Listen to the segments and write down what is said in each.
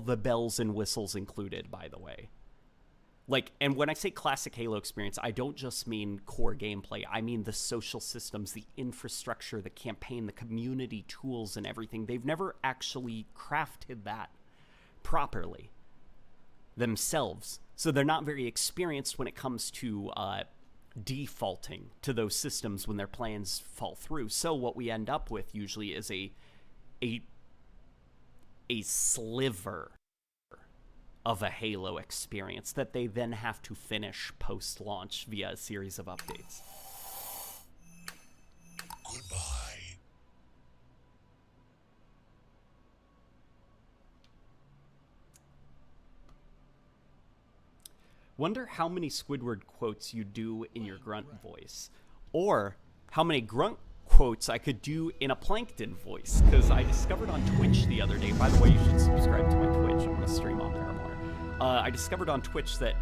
the bells and whistles included, by the way. Like, and when I say classic Halo experience, I don't just mean core gameplay. I mean the social systems, the infrastructure, the campaign, the community tools, and everything. They've never actually crafted that properly themselves. So they're not very experienced when it comes to defaulting to those systems when their plans fall through. So what we end up with usually is a sliver of a Halo experience that they then have to finish post-launch via a series of updates. Goodbye. Wonder how many Squidward quotes you do in your grunt voice, or how many grunt quotes I could do in a Plankton voice, because I discovered on Twitch the other day, by the way, you should subscribe to my Twitch, I'm going to stream on there more. I discovered on Twitch that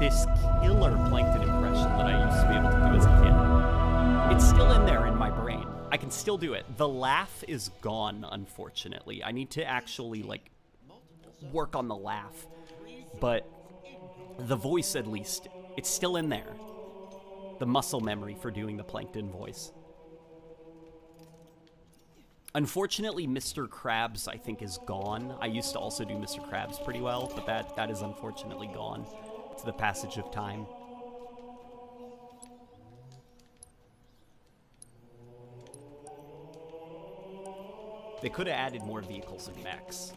this killer Plankton impression that I used to be able to do as a kid, it's still in there in my brain. I can still do it. The laugh is gone, unfortunately. I need to actually, like, work on the laugh, but the voice, at least, it's still in there. The muscle memory for doing the Plankton voice. Unfortunately, Mr. Krabs, I think, is gone. I used to also do Mr. Krabs pretty well, but that is unfortunately gone to the passage of time. They could have added more vehicles and mechs.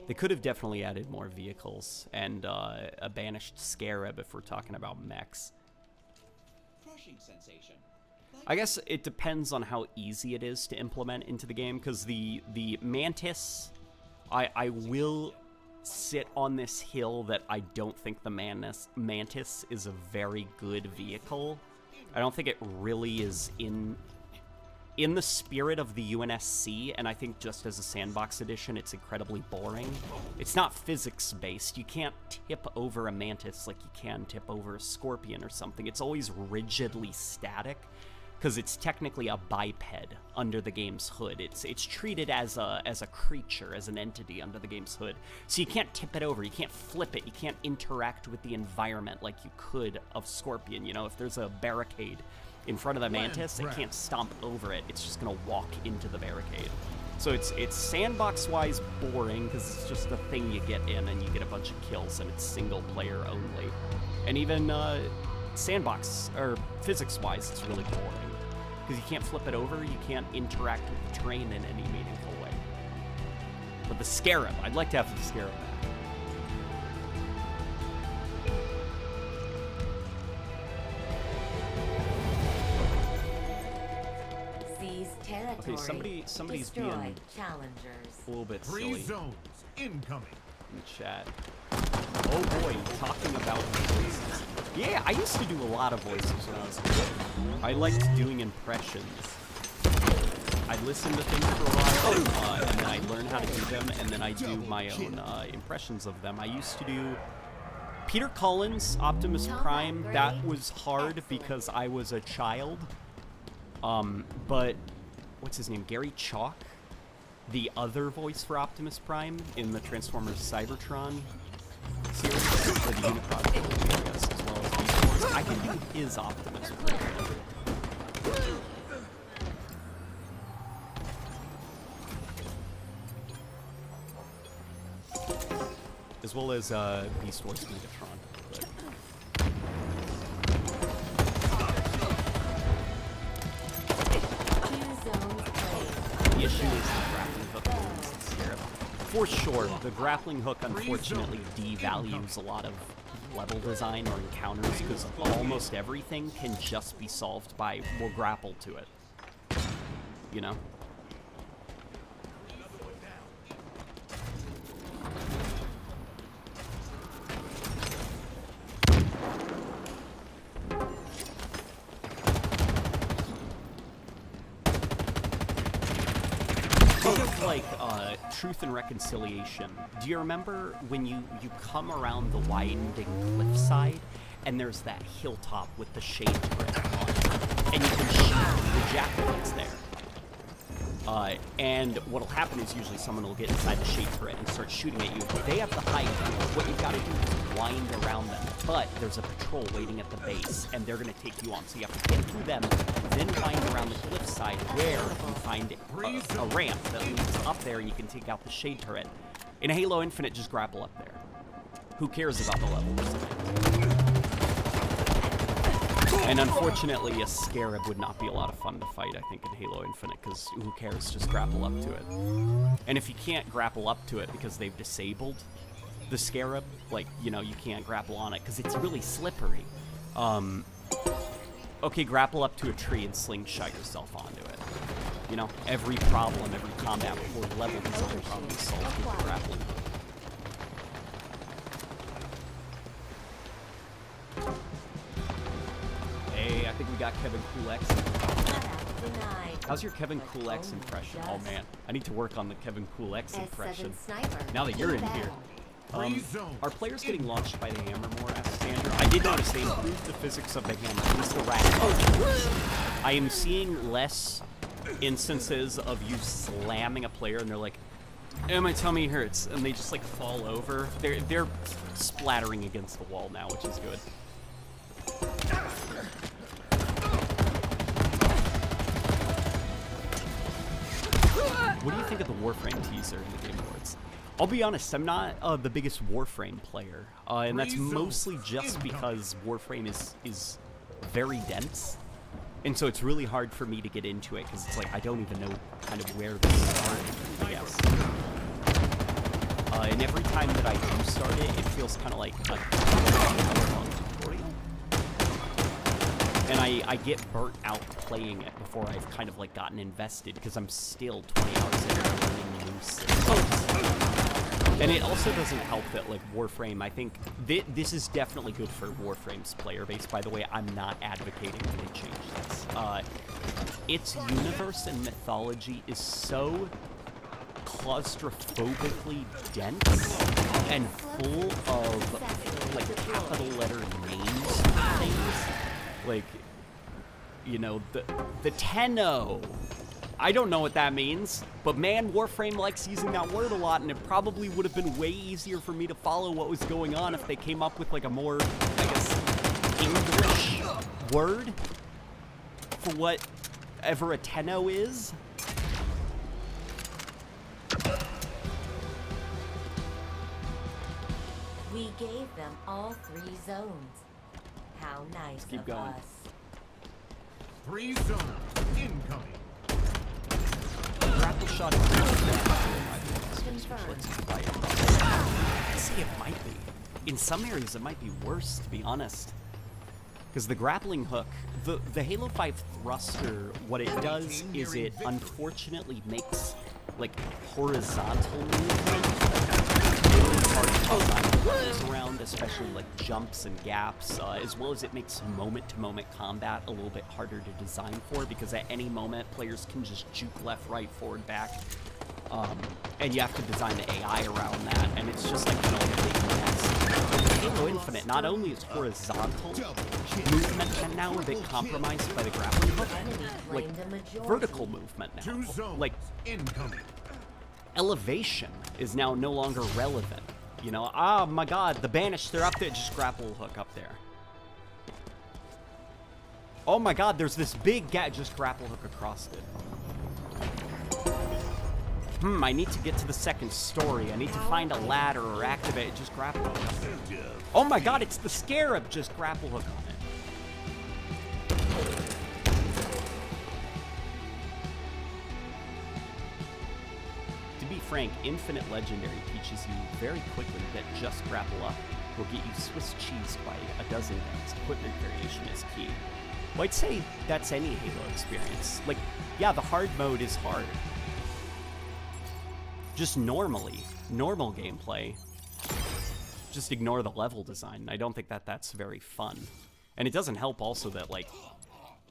They could have definitely added more vehicles and a banished Scarab if we're talking about mechs. Crushing sensation. I guess it depends on how easy it is to implement into the game, because the Mantis, I will sit on this hill that I don't think the Mantis is a very good vehicle. I don't think it really is in the spirit of the UNSC, and I think just as a sandbox edition, it's incredibly boring. It's not physics-based. You can't tip over a Mantis like you can tip over a Scorpion or something. It's always rigidly static, because it's technically a biped under the game's hood. It's treated as a creature, as an entity under the game's hood. So you can't tip it over, you can't flip it, you can't interact with the environment like you could of Scorpion. You know, if there's a barricade in front of the Mantis, it can't stomp over it. It's just gonna walk into the barricade. So it's sandbox-wise boring, because it's just a thing you get in and you get a bunch of kills, and it's single player only. And even sandbox, or physics-wise, it's really boring. Because you can't flip it over, you can't interact with the terrain in any meaningful way. But the Scarab, I'd like to have the Scarab back. Okay, somebody's being a little bit silly Free zones incoming. in the chat. Oh boy, talking about voices. Yeah, I used to do a lot of voices when I was a kid. I liked doing impressions. I'd listen to things for a while, and then I'd learn how to do them, and then I'd do my own impressions of them. I used to do Peter Cullen's Optimus Prime. That was hard because I was a child. But what's his name? Gary Chalk, the other voice for Optimus Prime in the Transformers Cybertron series, for the Unicron trilogy, I guess, as well as Beast Wars. I can do his Optimus Prime. As well as Beast Wars Megatron. But the issue is the grappling hook moves and Scarab. For sure, the grappling hook unfortunately devalues a lot of level design or encounters, because almost everything can just be solved by we'll grapple to it. You know? Like Truth and Reconciliation. Do you remember when you come around the winding cliffside and there's that hilltop with the shade brick on it, and you can shoot the jackal that's there? And what'll happen is usually someone will get inside the shade turret and start shooting at you. They have the high ground. What you've got to do is wind around them. But there's a patrol waiting at the base, and they're going to take you on. So you have to get through them, then wind around the cliffside where you find a ramp that leads up there, and you can take out the shade turret. In Halo Infinite, just grapple up there. Who cares about the level design? And unfortunately, a Scarab would not be a lot of fun to fight, I think, in Halo Infinite, because who cares? Just grapple up to it. And if you can't grapple up to it because they've disabled the Scarab, like, you know, you can't grapple on it because it's really slippery. Okay, grapple up to a tree and slingshot yourself onto it. You know, every problem, every combat before level design problem is solved with grappling. Hey, I think we got Kevin Cool X. How's your Kevin Cool X impression? Oh man, I need to work on the Kevin Cool X impression. Now that you're in here. Are players getting launched by the hammer more, asked Sandra? I did notice they improved the physics of the hammer, at least the rack. I am seeing less instances of you slamming a player and they're like, oh, my tummy hurts, and they just like fall over. They're splattering against the wall now, which is good. What do you think of the Warframe teaser in the Game Awards? I'll be honest, I'm not the biggest Warframe player, and that's mostly just because Warframe is very dense, and so it's really hard for me to get into it, because it's like, I don't even know kind of where to start, I guess. And every time that I do start it, it feels kind of like a hour-long tutorial. And I get burnt out playing it before I've kind of like gotten invested, because I'm still 20 hours in learning new systems. And it also doesn't help that like Warframe, I think this is definitely good for Warframe's player base. By the way, I'm not advocating that they change this. Its universe and mythology is so claustrophobically dense and full of like capital letter names and things. Like, you know, the Tenno. I don't know what that means, but man, Warframe likes using that word a lot, and it probably would have been way easier for me to follow what was going on if they came up with like a more, I guess, English word for whatever a Tenno is. We gave them all 3 zones. How nice Let's keep of going. us. 3 zones incoming. Grapple shot is I'd say it might be. In some areas, it might be worse, to be honest. Because the grappling hook, the Halo 5 thruster, what it does is it unfortunately makes like horizontal movement really hard to design around, especially like jumps and gaps, as well as it makes moment-to-moment combat a little bit harder to design for, because at any moment players can just juke left, right, forward, back, and you have to design the AI around that, and it's just like kind of like a big mess. Halo Infinite, not only is horizontal movement now a bit compromised by the grappling hook, like vertical movement now, 2 zones like incoming. elevation is now no longer relevant. You know, oh my god, the Banished, they're up there, just grapple hook up there. Oh my god, there's this big gap, just grapple hook across it. I need to get to the second story. I need to find a ladder or activate it, just grapple hook up there. Oh my god, it's the Scarab, just grapple hook on it. To be frank, Infinite Legendary teaches you very quickly that just grapple up will get you Swiss cheesed by a dozen things. Equipment variation is key. Well, I'd say that's any Halo experience. Like, yeah, the hard mode is hard. Just normally, normal gameplay, just ignore the level design. I don't think that that's very fun. And it doesn't help also that, like,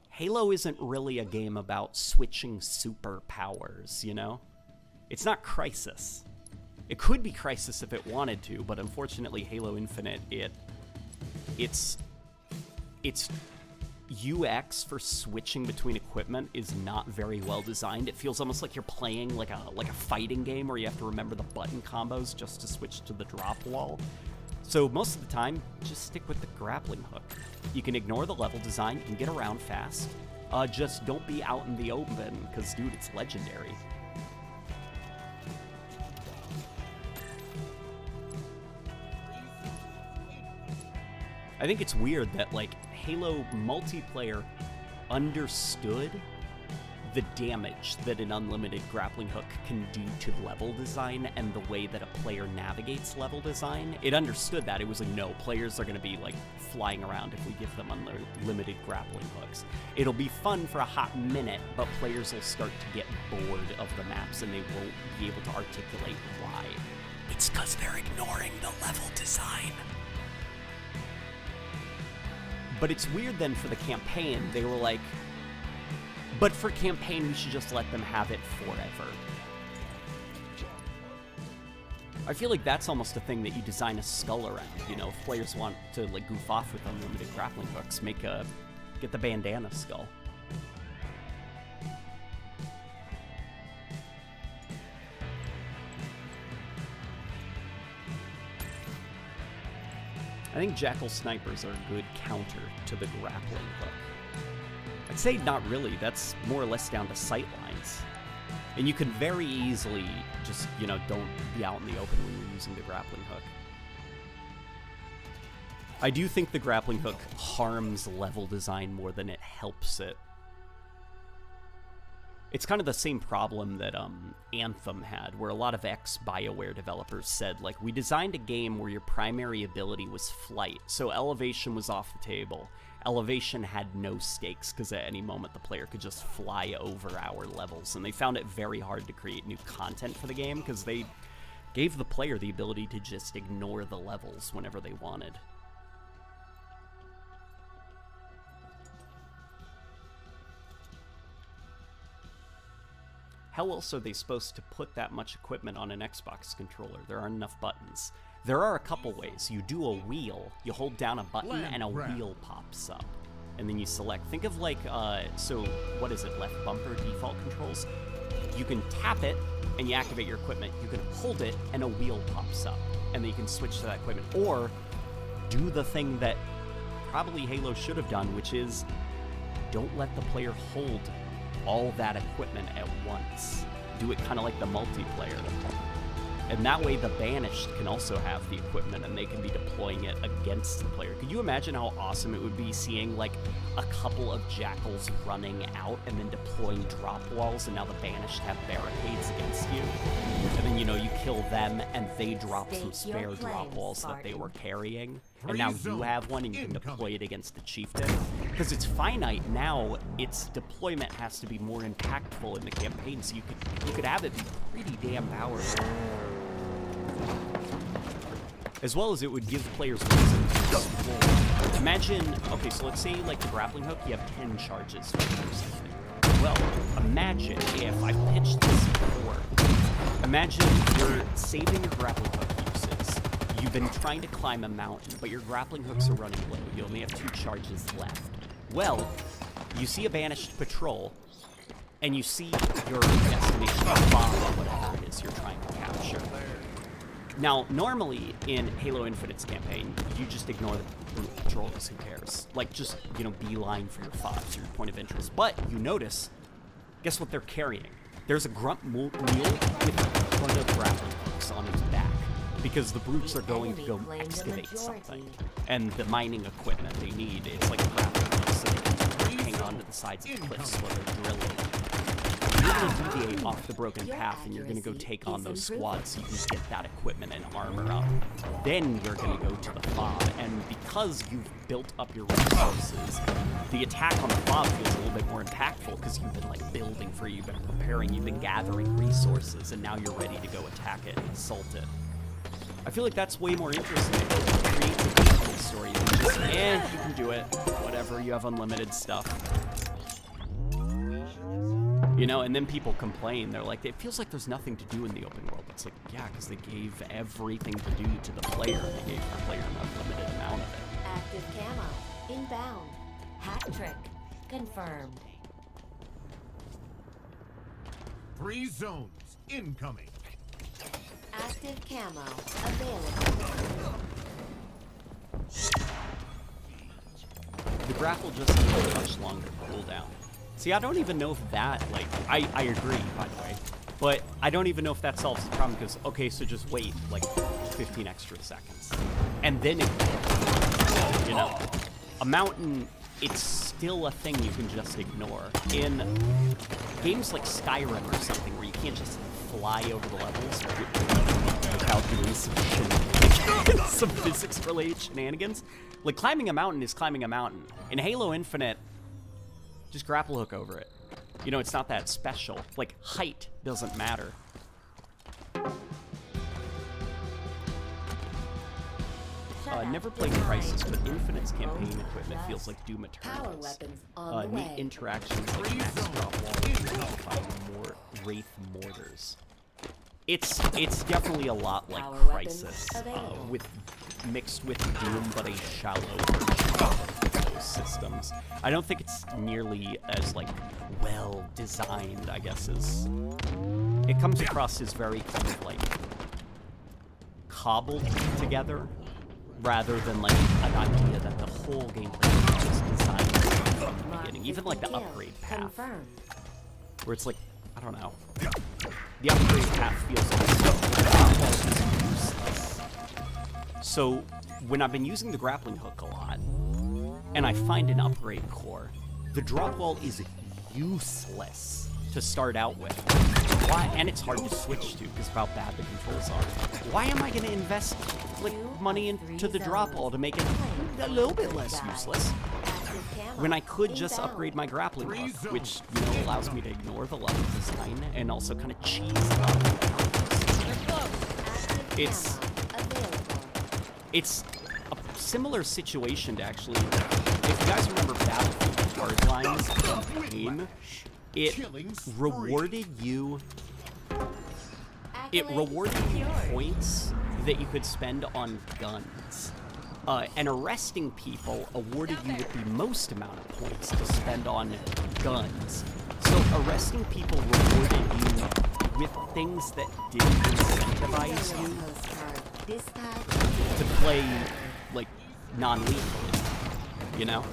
Halo isn't really a game about switching superpowers, you know? It's not Crysis. It could be Crysis if it wanted to, but unfortunately Halo Infinite, it's UX for switching between equipment is not very well designed. It feels almost like you're playing like a fighting game where you have to remember the button combos just to switch to the drop wall. So most of the time, just stick with the grappling hook. You can ignore the level design, you can get around fast. Just don't be out in the open, because dude, it's legendary. I think it's weird that, like, Halo multiplayer understood the damage that an unlimited grappling hook can do to level design and the way that a player navigates level design. It understood that. It was like, no, players are going to be, like, flying around if we give them unlimited grappling hooks. It'll be fun for a hot minute, but players will start to get bored of the maps and they won't be able to articulate why. It's because they're ignoring the level design. But it's weird then for the campaign, they were like, but for campaign, we should just let them have it forever. I feel like that's almost a thing that you design a skull around, you know, if players want to like goof off with unlimited grappling hooks, get the bandana skull. I think Jackal snipers are a good counter to the grappling hook. I'd say not really, that's more or less down to sight lines. And you can very easily just, you know, don't be out in the open when you're using the grappling hook. I do think the grappling hook harms level design more than it helps it. It's kind of the same problem that Anthem had, where a lot of ex-BioWare developers said, like, we designed a game where your primary ability was flight, so elevation was off the table. Elevation had no stakes, because at any moment the player could just fly over our levels, and they found it very hard to create new content for the game, because they gave the player the ability to just ignore the levels whenever they wanted. How else are they supposed to put that much equipment on an Xbox controller? There aren't enough buttons. There are a couple ways. You do a wheel, you hold down a button, and a wheel pops up. And then you select. Think of like, so what is it, left bumper default controls? You can tap it, and you activate your equipment. You can hold it, and a wheel pops up. And then you can switch to that equipment. Or do the thing that probably Halo should have done, which is don't let the player hold all that equipment at once. Do it kind of like the multiplayer. And that way the Banished can also have the equipment and they can be deploying it against the player. Could you imagine how awesome it would be seeing like a couple of Jackals running out and then deploying drop walls, and now the Banished have barricades against you? And then, you know, you kill them and they drop some spare drop walls that they were carrying. And now you have one and you can deploy it against the Chieftain. Because it's finite now, its deployment has to be more impactful in the campaign, so you could have it be pretty damn powerful. As well as it would give players reason to explore. Imagine, okay, so let's say like the grappling hook, you have 10 charges or something. Well, imagine if I pitched this before. Imagine you're saving your grappling hook uses. You've been trying to climb a mountain, but your grappling hooks are running low. You only have 2 charges left. Well, you see a Banished patrol, and you see your destination, bomb, whatever it is you're trying to capture. Now, normally in Halo Infinite's campaign, you just ignore the patrol because who cares? Like, just, you know, beeline for your FOBs, your point of interest. But you notice, guess what they're carrying? There's a grunt mule with a ton of grappling hooks on its back, because the brutes are going to go excavate something. And the mining equipment they need is like a grappling hook, so they can hang on to the sides of the cliffs while they're drilling. You're going to deviate off the broken path and you're going to go take on those squads so you can get that equipment and armor up. Then you're going to go to the FOB, and because you've built up your resources, the attack on the FOB feels a little bit more impactful because you've been like building for it, you've been preparing, you've been gathering resources, and now you're ready to go attack it and assault it. I feel like that's way more interesting. Create the gameplay story than just, you can do it, whatever, you have unlimited stuff. You know, and then people complain. They're like, it feels like there's nothing to do in the open world. It's like, yeah, because they gave everything to do to the player. They gave the player an unlimited amount of it. Active camo. Inbound. Hat trick. Confirmed. 3 zones incoming. Active camo available. The grapple just needs a much longer cooldown. See, I don't even know if that, like, I agree, by the way, but I don't even know if that solves the problem, because, okay, so just wait, like, 15 extra seconds. And then it, you know, a mountain, it's still a thing you can just ignore. In games like Skyrim or something, where you can't just fly over the levels without doing some physics-related shenanigans, like, climbing a mountain is climbing a mountain. In Halo Infinite, just grapple hook over it. You know, it's not that special. Like, height doesn't matter. Never played Crisis, but Infinite's campaign equipment feels like Doom Power Eternal's. weapons on the Neat way. interactions like max drop wall and more Wraith mortars. It's definitely a lot like Power Crisis, weapons available. mixed with Doom, but a shallow version of those systems. I don't think it's nearly as like well designed, I guess, as it comes across as very kind of like cobbled together, rather than like an idea that the whole gameplay was designed from the beginning. Even like the upgrade path, Confirmed. where it's like, I don't know, the upgrade path feels almost useless. So when I've been using the grappling hook a lot, and I find an upgrade core, the drop wall is useless to start out with. Why? And it's hard to switch to because of how bad the controls are. Why am I going to invest like money into the drop wall to make it a little bit less useless Active camo when I could just inbound. upgrade my grappling Free hook, zone. which, you know, allows me to ignore the level design and also kind of cheese it up. Active It's- camo available. It's a similar situation to actually, if you guys remember Battlefield Hardline's campaign, it Killing spree. rewarded you, it Accolade rewarded you secured. points that you could spend on guns. And arresting people awarded you with the most amount of points to spend on guns. So arresting people rewarded you with things that didn't incentivize Serial you postcard. Dispatch. to play, like, non-lethally, you know?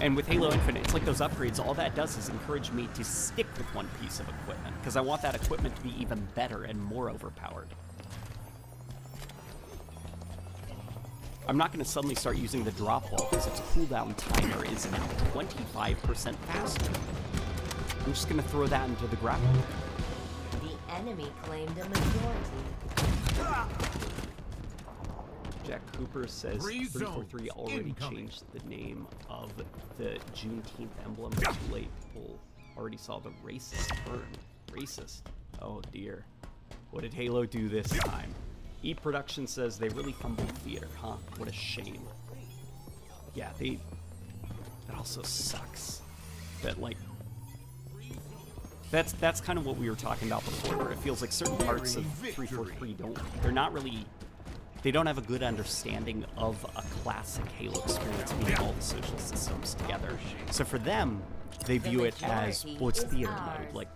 And with Halo Infinite, it's like those upgrades, all that does is encourage me to stick with one piece of equipment, because I want that equipment to be even better and more overpowered. I'm not going to suddenly start using the drop wall, because its cooldown timer is now 25% faster. I'm just going to throw that into the grapple. The enemy claimed a majority. Jack Cooper says Free zones 343 already incoming. changed the name of the Juneteenth emblem. Too late. People already saw the racist burn. Racist. Oh dear. What did Halo do this time? E Production says they really fumbled theater, huh? What a shame. Yeah, that also sucks. That like that's kind of what we were talking about before, where it feels like certain parts of 343 they don't have a good understanding of a classic Halo experience, being all the social systems together. So for them, they view it as, well, it's theater mode. Like,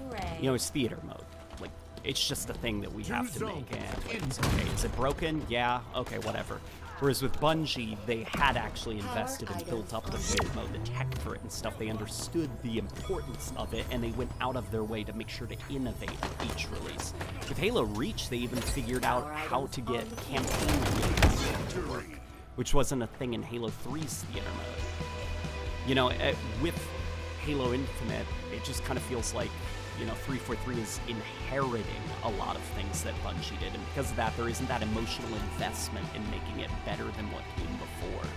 Hooray. you know, it's theater mode. Like, it's just a thing that we have to zones make. And like, it's okay. Is it broken? Yeah. Okay, whatever. Whereas with Bungie, they had actually invested and built up the theater mode, the tech for it and stuff. They understood the importance of it, and they went out of their way to make sure to innovate with each release. With Halo Reach, they even figured out how to get campaign to work, which wasn't a thing in Halo 3's theater mode. You know, with Halo Infinite, it just kind of feels like, you know, 343 is inheriting a lot of things that Bungie did, and because of that, there isn't that emotional investment in making it better than what came before.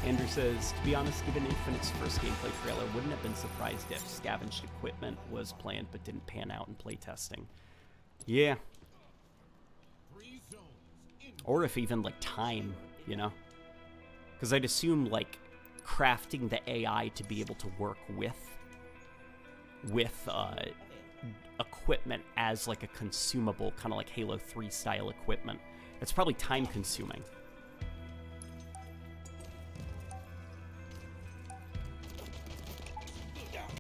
Andrew says, to be honest, given Infinite's first gameplay trailer, wouldn't have been surprised if scavenged equipment was planned but didn't pan out in playtesting. Yeah. Or if even, like, time, you know? Because I'd assume, like, crafting the AI to be able to work with equipment as like a consumable, kind of like Halo 3 style equipment, It's probably time consuming.